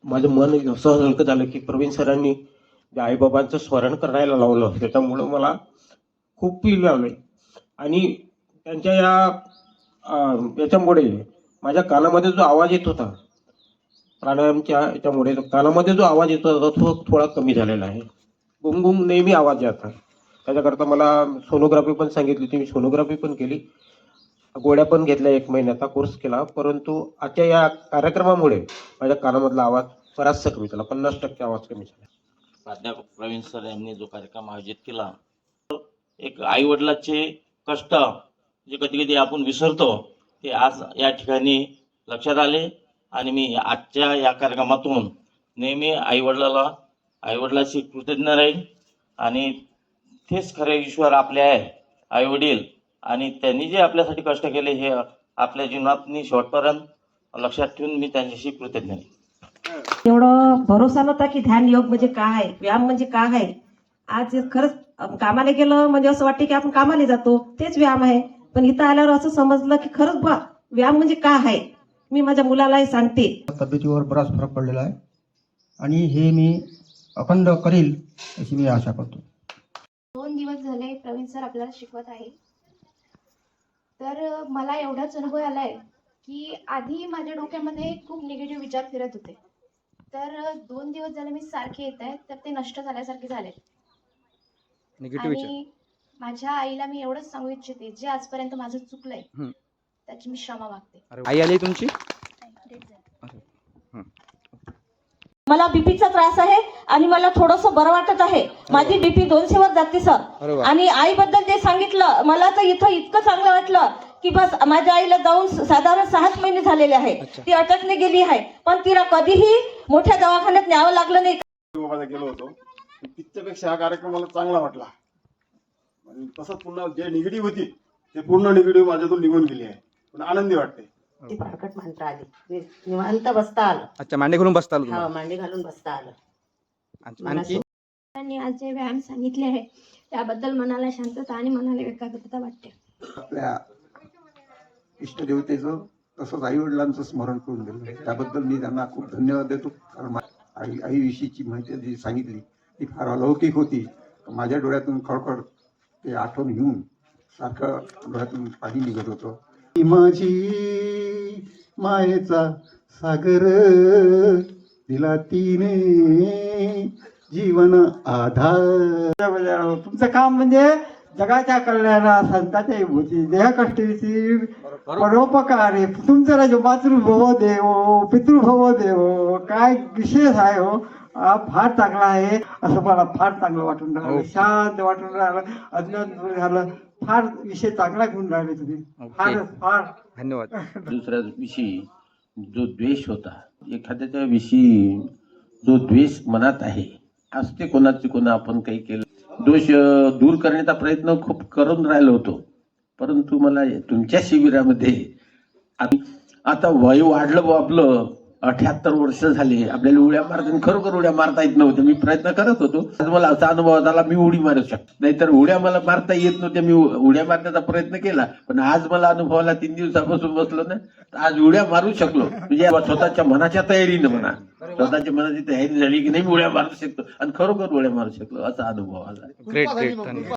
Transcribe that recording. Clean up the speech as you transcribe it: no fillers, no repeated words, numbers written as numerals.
माझं मन असं हलकं झालं की प्रवीण सरांनी जे आईबाबांचं स्मरण करायला लावलं त्याच्यामुळं मला खूप फील लावलंय. आणि त्यांच्या याच्यामुळे माझ्या कानामध्ये जो आवाज येत होता, प्राणायामच्या याच्यामुळे कानामध्ये जो आवाज येत होता तो थोडा कमी झालेला आहे. गुंगुंग नेहमी आवाज येतात. त्याच्याकरता मला सोनोग्राफी पण सांगितली होती, मी सोनोग्राफी पण केली, गोळ्या पण घेतल्या, 1 महिन्याचा कोर्स केला. परंतु आजच्या या कार्यक्रमामुळे माझ्या कानामधला आवाज बराचसा कमी झाला, 50% आवाज कमी झाला. प्राध्यापक प्रवीण सर यांनी जो कार्यक्रम आयोजित केला, एक आई वडिलाचे कष्ट जे कधी कधी आपण विसरतो ते आज या ठिकाणी लक्षात आले. आणि मी आजच्या या कार्यक्रमातून नेहमी आईवडिलाशी कृतज्ञ राहील. आणि तेच खरे ईश्वर आपले आहे, आई वडील. आणि त्यांनी जे आपल्यासाठी कष्ट केले हे आपल्या जीवनात मी शेवटपर्यंत लक्षात ठेवून मी त्यांच्याशी कृतज्ञ आहे. एवढं भरोसा नव्हता की ध्यान योग म्हणजे काय आहे, व्यायाम म्हणजे काय आहे. आज खरंच कामाला गेलं म्हणजे असं वाटतं की आपण कामाला जातो, तेच व्यायाम आहे. पण इथं आल्यावर असं समजलं की खरंच व्यायाम म्हणजे काय आहे. मी माझ्या मुलालाही सांगते. तब्येतीवर बराच फरक पडलेला आहे आणि हे मी अखंड करील अशी मी आशा करतो. 2 दिवस झाले प्रवीण सर आपल्याला शिकवत आहे. तर मला एवढाच अनुभव आलाय की आधी माझ्या डोक्यामध्ये खूप निगेटिव्ह विचार फिरत होते. तर 2 दिवस झाले मी सारखे येत आहेत, तर ते नष्ट झाल्यासारखे झाले. आणि माझ्या आईला मी एवढंच सांगू इच्छिते, जे आजपर्यंत माझं चुकलंय त्याची मी क्षमा मागते. आई आली तुमची? मला बीपीचा त्रास आहे आणि मला थोडंसं बरं वाटत आहे. माझी बीपी 200 वर जाते सर. आणि आईबद्दल ते सांगितलं, मला तर इथं इतकं चांगलं वाटलं की बस. माझ्या आईला जाऊन साधारण 6 महिने झालेले आहे. ती अटकने गेली आहे, पण तिला कधीही मोठ्या दवाखान्यात न्यावं लागलं नाही. गेलो होतो, तिच्यापेक्षा हा कार्यक्रम मला चांगला वाटला. तसंच पुन्हा जे निगेटिव्ह होती ते पूर्ण निगेटिव्ह माझ्यातून निघून गेली आहे. पण आनंदी वाटते. ती फारकत म्हणता आली, निवांत बसता आलं. अच्छा, मांडे घालून बसता आलं? हा, मांडी घालून बसता आलं. आणखी त्यांनी आज जे व्यायाम सांगितले आहे त्याबद्दल मनाला शांतता आणि मनाला एकाग्रता वाटते. आपल्या इष्टदेवतेचं तसंच आई वडिलांचं स्मरण करून दिलं, त्याबद्दल मी त्यांना खूप धन्यवाद देतो. कारण आईविषयीची माहिती जी सांगितली ती फार अलौकिक होती. माझ्या डोळ्यातून खळखळ ते आठवण घेऊन सारखं डोळ्यातून पाणी निघत होतं. माझी मायेचा सागर दिला तिने जीवन आधार. तुमचं काम म्हणजे जगाच्या कल्याणा संतांच्या विभूती देह कष्टविषयी परोपकार. तुमचं राजो मातृभव देव पितृभव देव काय विशेष आहे हो. फार चांगला आहे, असं मला फार चांगलं वाटून राहिलं, शांत वाटून राहिलं, अज्ञान झालं. फार विषय चांगला घेऊन राहिले तुम्ही. फार धन्यवाद. दुसऱ्या विषयी जो द्वेष होता, एखाद्याच्या विषयी जो द्वेष मनात आहे, आज ते कोणा आपण काही केलं, दोष दूर करण्याचा प्रयत्न खूप करून राहिलो होतो. परंतु मला तुमच्या शिबिरामध्ये आता वय वाढलं, आपलं 78 वर्ष झाले, आपल्याला उड्या मारता, खरोखर उड्या मारता येत नव्हत्या. मी प्रयत्न करत होतो. आज मला असा अनुभव झाला, मी उडी मारू शकतो. नाहीतर उड्या मला मारता येत नव्हत्या. मी उड्या मारण्याचा प्रयत्न केला, पण आज मला अनुभव आला. 3 दिवसापासून बसलो ना, आज उड्या मारू शकलो. म्हणजे स्वतःच्या मनाच्या तयारीनं म्हणा, स्वतःच्या मनाची तयारी झाली की नाही, मी उड्या मारू शकतो आणि खरोखर उड्या मारू शकलो, असा अनुभव आला. ग्रेट.